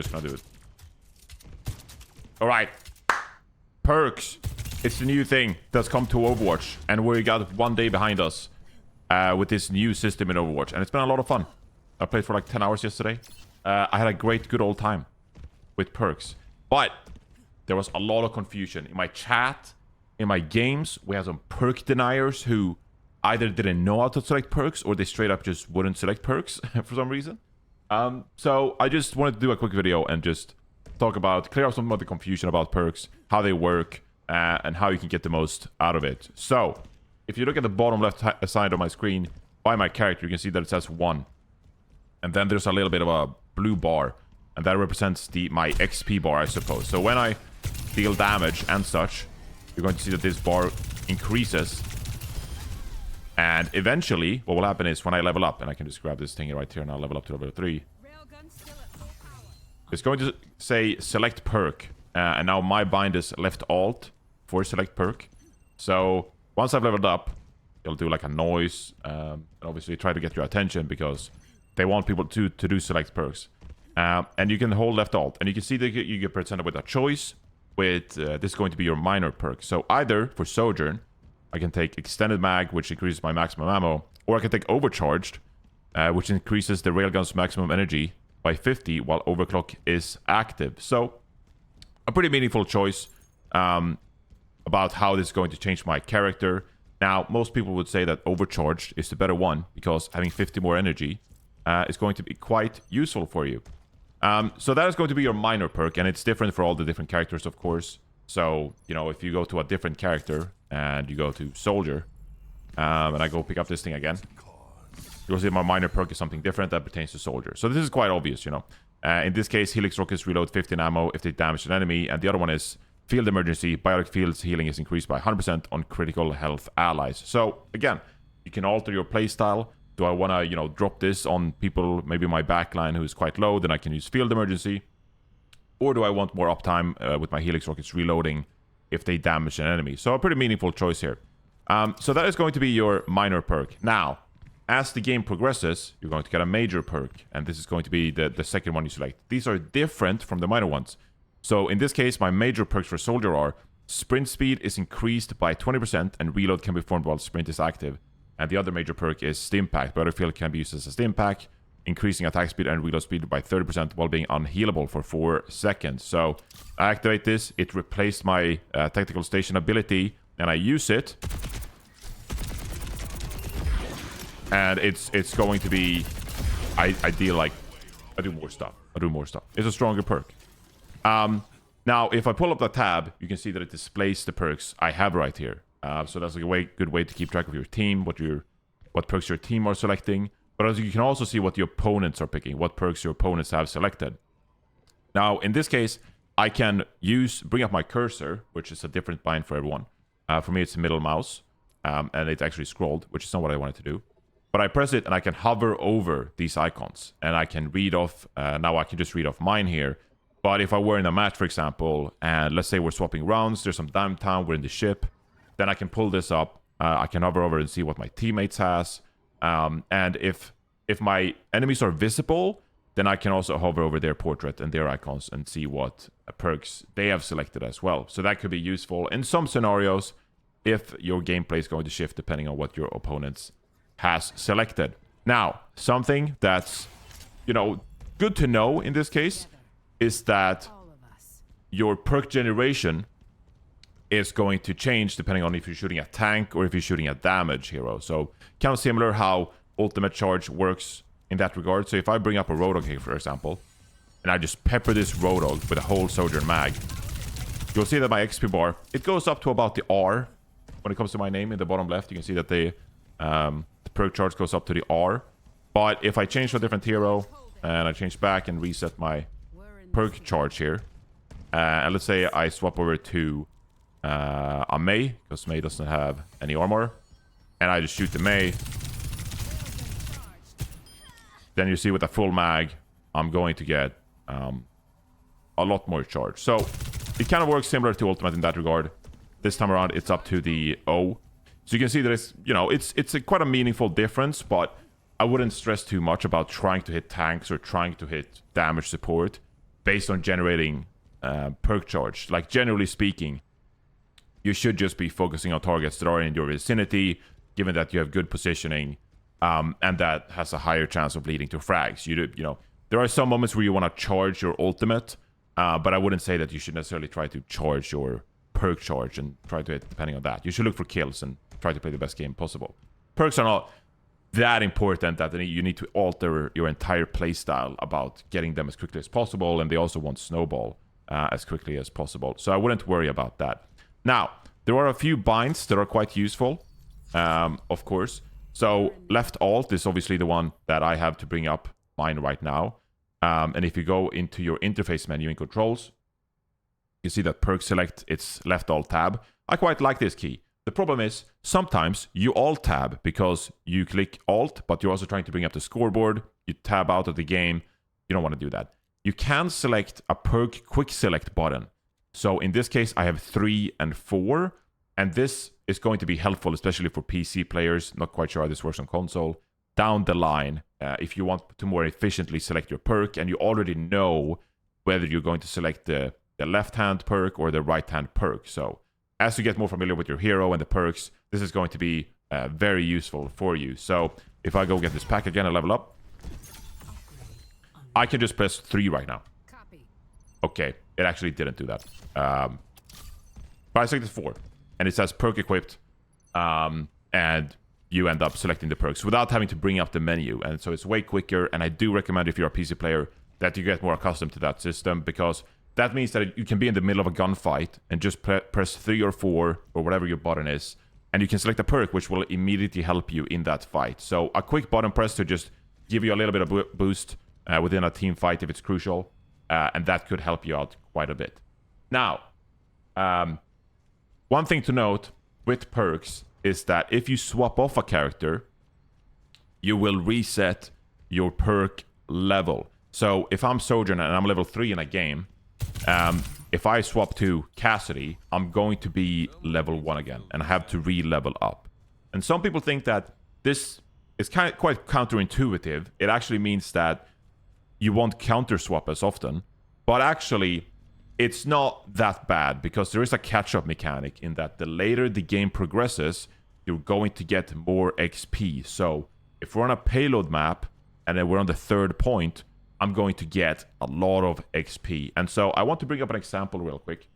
Just gonna do it. Alright. Perks. It's the new thing that's come to Overwatch. And we got 1 day behind us with this new system in Overwatch. And it's been a lot of fun. I played for like 10 hours yesterday. I had a good old time with perks. But there was a lot of confusion. In my chat, in my games, we had some perk deniers who either didn't know how to select perks or they straight up just wouldn't select perks for some reason. So I just wanted to do a quick video and just talk about, clear up some of the confusion about perks, how they work, and how you can get the most out of it. So if you look at the bottom left side of my screen by my character, you can see that it says 1. And then there's a little bit of a blue bar, and that represents my XP bar, I suppose. So when I deal damage and such, you're going to see that this bar increases. And eventually, what will happen is when I level up, and I can just grab this thing right here and I'll level up to level 3. It's going to say select perk. And now my bind is left alt for select perk. So once I've leveled up, it'll do like a noise. And obviously try to get your attention because they want people to do select perks. And you can hold left alt. And you can see that you get presented with a choice. With this is going to be your minor perk. So either for Sojourn, I can take extended mag, which increases my maximum ammo, or I can take overcharged, which increases the railgun's maximum energy by 50 while overclock is active. So a pretty meaningful choice about how this is going to change my character. Now, most people would say that overcharged is the better one because having 50 more energy is going to be quite useful for you. So that is going to be your minor perk, and it's different for all the different characters, of course. So, you know, if you go to a different character and you go to Soldier, and I go pick up this thing again, you'll see my minor perk is something different that pertains to Soldier. So this is quite obvious, you know. In this case, Helix Rockets reload 15 ammo if they damage an enemy, and the other one is Field Emergency. Biotic Field's healing is increased by 100% on critical health allies. So, again, you can alter your playstyle. Do I want to, you know, drop this on people, maybe my backline who is quite low, then I can use Field Emergency. Or do I want more uptime with my Helix Rockets reloading if they damage an enemy? So a pretty meaningful choice here. So that is going to be your minor perk. Now, as the game progresses, you're going to get a major perk. And this is going to be the second one you select. These are different from the minor ones. So in this case, my major perks for Soldier are sprint speed is increased by 20% and reload can be performed while sprint is active. And the other major perk is Stim Pack. Battlefield can be used as a Stim Pack, increasing attack speed and reload speed by 30% while being unhealable for 4 seconds. So I activate this. It replaced my tactical station ability, and I use it. And it's going to be... I deal like... I do more stuff. It's a stronger perk. Now, if I pull up the tab, you can see that it displays the perks I have right here. So that's like a good way to keep track of your team, what perks your team are selecting. But as you can also see what the opponents are picking, what perks your opponents have selected. Now, in this case, I can bring up my cursor, which is a different bind for everyone. For me, it's the middle mouse, and it's actually scrolled, which is not what I wanted to do. But I press it, and I can hover over these icons, and I can read off. Now I can just read off mine here. But if I were in a match, for example, and let's say we're swapping rounds, there's some downtime, we're in the ship, then I can pull this up. I can hover over and see what my teammates has. And if my enemies are visible, then I can also hover over their portrait and their icons and see what perks they have selected as well. So that could be useful in some scenarios if your gameplay is going to shift depending on what your opponents has selected. Now, something that's, you know, good to know in this case is that your perk generation is going to change depending on if you're shooting a tank or if you're shooting a damage hero. So kind of similar how ultimate charge works in that regard. So if I bring up a Roadhog here, for example, and I just pepper this Roadhog with a whole Sojourn mag, you'll see that my XP bar, it goes up to about the R. When it comes to my name in the bottom left, you can see that the perk charge goes up to the R. But if I change to a different hero, and I change back and reset my perk charge here, and let's say I swap over to a Mei, because Mei doesn't have any armor, and I just shoot the Mei, then you see with a full mag, I'm going to get a lot more charge. So it kind of works similar to Ultimate in that regard. This time around, it's up to the O. So you can see that it's, you know, it's quite a meaningful difference, but I wouldn't stress too much about trying to hit tanks or trying to hit damage support. based on generating perk charge. Like, generally speaking, you should just be focusing on targets that are in your vicinity, given that you have good positioning, and that has a higher chance of leading to frags. You know, there are some moments where you want to charge your ultimate, but I wouldn't say that you should necessarily try to charge your perk charge and try to hit depending on that. You should look for kills and try to play the best game possible. Perks are not that important that you need to alter your entire playstyle about getting them as quickly as possible, and they also want snowball as quickly as possible. So I wouldn't worry about that. Now, there are a few binds that are quite useful, of course. So left alt is obviously the one that I have to bring up mine right now. And if you go into your interface menu in controls, you see that perk select, it's left alt tab. I quite like this key. The problem is sometimes you alt tab because you click alt, but you're also trying to bring up the scoreboard. You tab out of the game. You don't want to do that. You can select a perk quick select button. So in this case, I have 3 and 4, and this is going to be helpful, especially for PC players. Not quite sure how this works on console. Down the line, if you want to more efficiently select your perk, and you already know whether you're going to select the left-hand perk or the right-hand perk. So as you get more familiar with your hero and the perks, this is going to be very useful for you. So if I go get this pack again and level up, I can just press 3 right now. Okay, it actually didn't do that. But I selected 4, and it says perk equipped, and you end up selecting the perks without having to bring up the menu. And so it's way quicker, and I do recommend if you're a PC player that you get more accustomed to that system, because that means that you can be in the middle of a gunfight and just press 3 or 4 or whatever your button is, and you can select a perk which will immediately help you in that fight. So a quick button press to just give you a little bit of boost within a team fight if it's crucial, and that could help you out quite a bit. Now, one thing to note with perks is that if you swap off a character, you will reset your perk level. So if I'm Sojourn and I'm level 3 in a game, if I swap to Cassidy, I'm going to be level 1 again, and I have to re-level up. And some people think that this is quite counterintuitive. It actually means that you won't counter swap as often, but actually it's not that bad, because there is a catch-up mechanic in that the later the game progresses, you're going to get more XP. So if we're on a payload map and then we're on the 3rd point, I'm going to get a lot of XP. And so I want to bring up an example real quick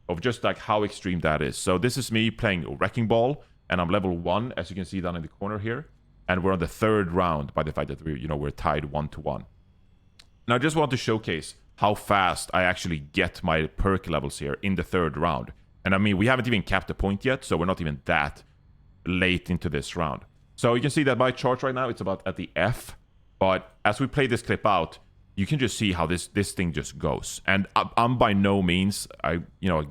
of just like how extreme that is. So this is me playing Wrecking Ball, and I'm level 1, as you can see down in the corner here, and we're on the 3rd round by the fact that we're tied 1-1. Now I just want to showcase how fast I actually get my perk levels here in the 3rd round. And I mean, we haven't even capped the point yet, so we're not even that late into this round. So you can see that my chart right now, it's about at the F. But as we play this clip out, you can just see how this thing just goes. And I'm by no means a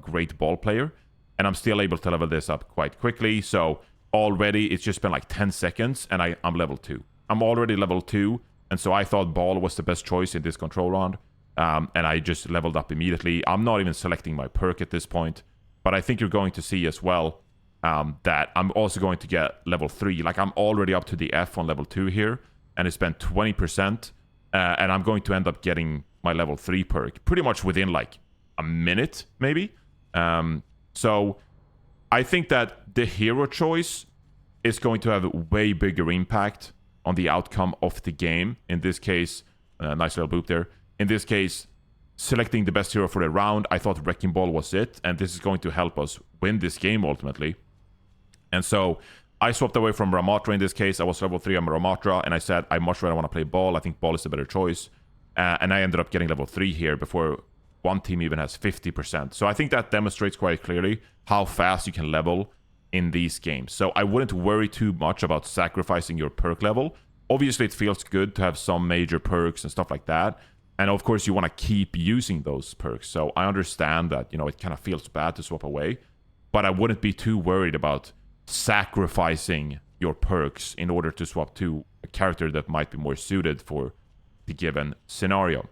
great ball player, and I'm still able to level this up quite quickly. So already it's just been like 10 seconds, and I'm level 2. I'm already level 2, and so I thought ball was the best choice in this control round. And I just leveled up immediately. I'm not even selecting my perk at this point, but I think you're going to see as well that I'm also going to get level 3. Like, I'm already up to the F on level 2 here, and it's been 20%, and I'm going to end up getting my level 3 perk pretty much within like a minute, maybe. So I think that the hero choice is going to have a way bigger impact on the outcome of the game. In this case, nice little boop there. In this case, selecting the best hero for the round, I thought Wrecking Ball was it, and this is going to help us win this game ultimately. And so I swapped away from Ramatra in this case. I was level 3 on Ramatra, and I said I much rather want to play ball. I think ball is the better choice. And I ended up getting level 3 here before one team even has 50%. So I think that demonstrates quite clearly how fast you can level in these games. So I wouldn't worry too much about sacrificing your perk level. Obviously, it feels good to have some major perks and stuff like that. And of course, you want to keep using those perks. So I understand that, it kind of feels bad to swap away. But I wouldn't be too worried about sacrificing your perks in order to swap to a character that might be more suited for the given scenario.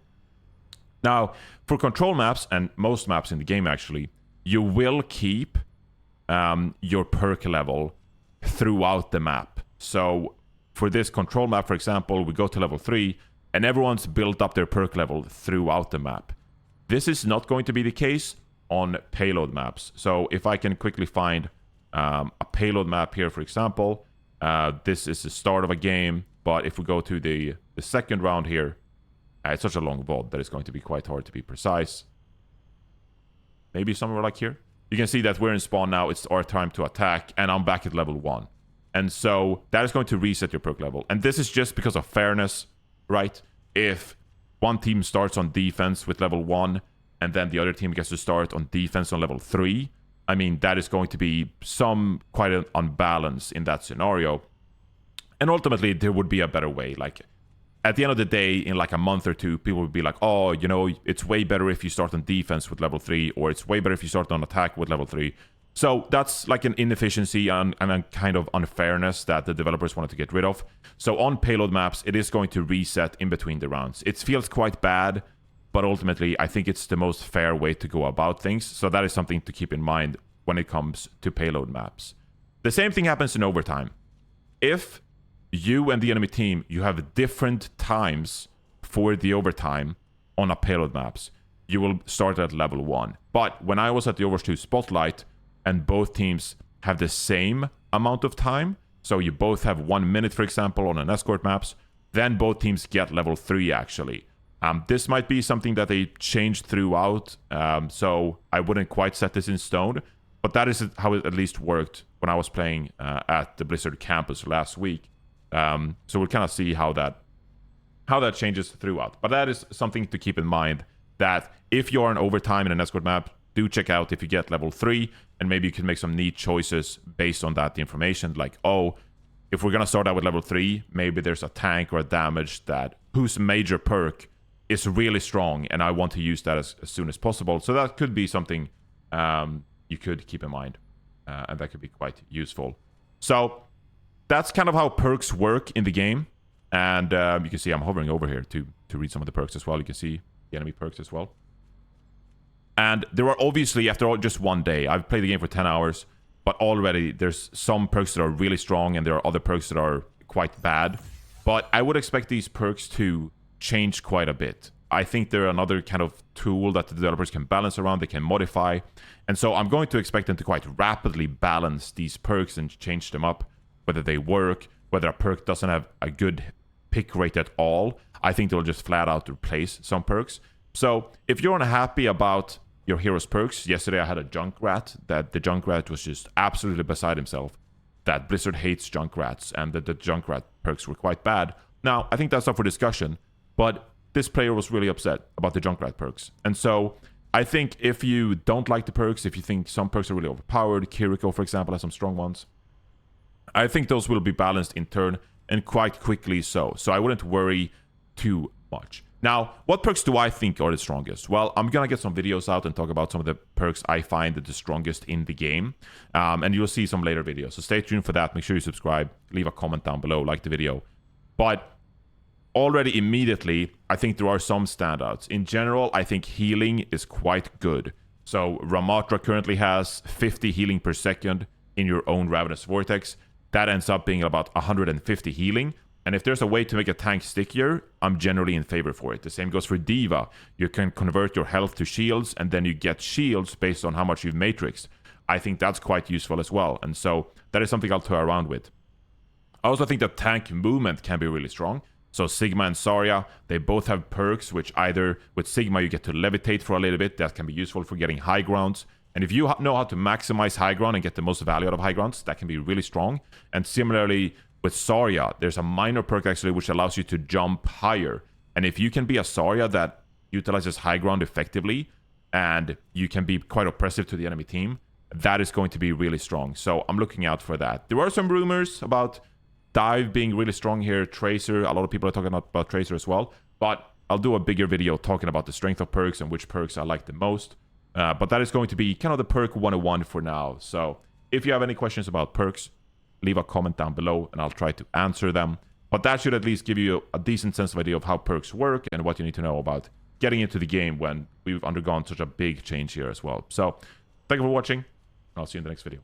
Now, for control maps, and most maps in the game actually, you will keep your perk level throughout the map. So for this control map, for example, we go to level 3, and everyone's built up their perk level throughout the map. This is not going to be the case on payload maps. So if I can quickly find a payload map here, for example, this is the start of a game, but if we go to the second round here, it's such a long VOD that it's going to be quite hard to be precise. Maybe somewhere like here. You can see that we're in spawn now. It's our time to attack, and I'm back at level 1. And so that is going to reset your perk level. And this is just because of fairness, right? If one team starts on defense with level 1, and then the other team gets to start on defense on level 3, I mean, that is going to be quite an unbalance in that scenario. And ultimately, there would be a better way. Like, at the end of the day, in like a month or two, people would be like, oh, you know, it's way better if you start on defense with level 3, or it's way better if you start on attack with level 3. So that's like an inefficiency and a kind of unfairness that the developers wanted to get rid of. So on payload maps, it is going to reset in between the rounds. It feels quite bad, but ultimately, I think it's the most fair way to go about things. So that is something to keep in mind when it comes to payload maps. The same thing happens in overtime. If you and the enemy team, you have different times for the overtime on a payload maps, you will start at level 1. But when I was at the Overwatch 2 Spotlight, and both teams have the same amount of time, so you both have 1 minute, for example, on an escort maps, then both teams get level 3, actually. This might be something that they changed throughout, so I wouldn't quite set this in stone, but that is how it at least worked when I was playing at the Blizzard campus last week. So we'll kind of see how that changes throughout. But that is something to keep in mind, that if you're in overtime in an escort map, do check out if you get level 3, and maybe you can make some neat choices based on that information. Like, oh, if we're going to start out with level 3, maybe there's a tank or a damage whose major perk is really strong, and I want to use that as soon as possible. So that could be something you could keep in mind, and that could be quite useful. So that's kind of how perks work in the game. And you can see I'm hovering over here to read some of the perks as well. You can see the enemy perks as well. And there are obviously, after all, just one day, I've played the game for 10 hours, but already there's some perks that are really strong, and there are other perks that are quite bad. But I would expect these perks to change quite a bit. I think they're another kind of tool that the developers can balance around, they can modify. And so I'm going to expect them to quite rapidly balance these perks and change them up, whether they work, whether a perk doesn't have a good pick rate at all. I think they'll just flat out replace some perks. So if you're unhappy about your hero's perks, yesterday I had a Junkrat, that the Junkrat was just absolutely beside himself, that Blizzard hates Junkrats, and that the Junkrat perks were quite bad. Now, I think that's up for discussion, but this player was really upset about the Junkrat perks. And so I think if you don't like the perks, if you think some perks are really overpowered, Kiriko, for example, has some strong ones, I think those will be balanced in turn, and quite quickly so. So I wouldn't worry too much. Now, what perks do I think are the strongest? Well, I'm going to get some videos out and talk about some of the perks I find that the strongest in the game. And you'll see some later videos. So stay tuned for that. Make sure you subscribe. Leave a comment down below. Like the video. But already immediately, I think there are some standouts. In general, I think healing is quite good. So Ramatra currently has 50 healing per second in your own Ravenous Vortex. That ends up being about 150 healing. And if there's a way to make a tank stickier, I'm generally in favor for it. The same goes for Diva. You can convert your health to shields, and then you get shields based on how much you've matrixed. I think that's quite useful as well. And so that is something I'll toy around with. I also think that tank movement can be really strong. So Sigma and Zarya, they both have perks, which either with Sigma you get to levitate for a little bit. That can be useful for getting high grounds. And if you know how to maximize high ground and get the most value out of high grounds, that can be really strong. And similarly, with Zarya, there's a minor perk actually which allows you to jump higher. And if you can be a Zarya that utilizes high ground effectively, and you can be quite oppressive to the enemy team, that is going to be really strong. So I'm looking out for that. There are some rumors about Dive being really strong here. Tracer, a lot of people are talking about Tracer as well. But I'll do a bigger video talking about the strength of perks and which perks I like the most. But that is going to be kind of the perk 101 for now. So if you have any questions about perks, leave a comment down below and I'll try to answer them. But that should at least give you a decent sense of idea of how perks work and what you need to know about getting into the game when we've undergone such a big change here as well. So thank you for watching. I'll see you in the next video.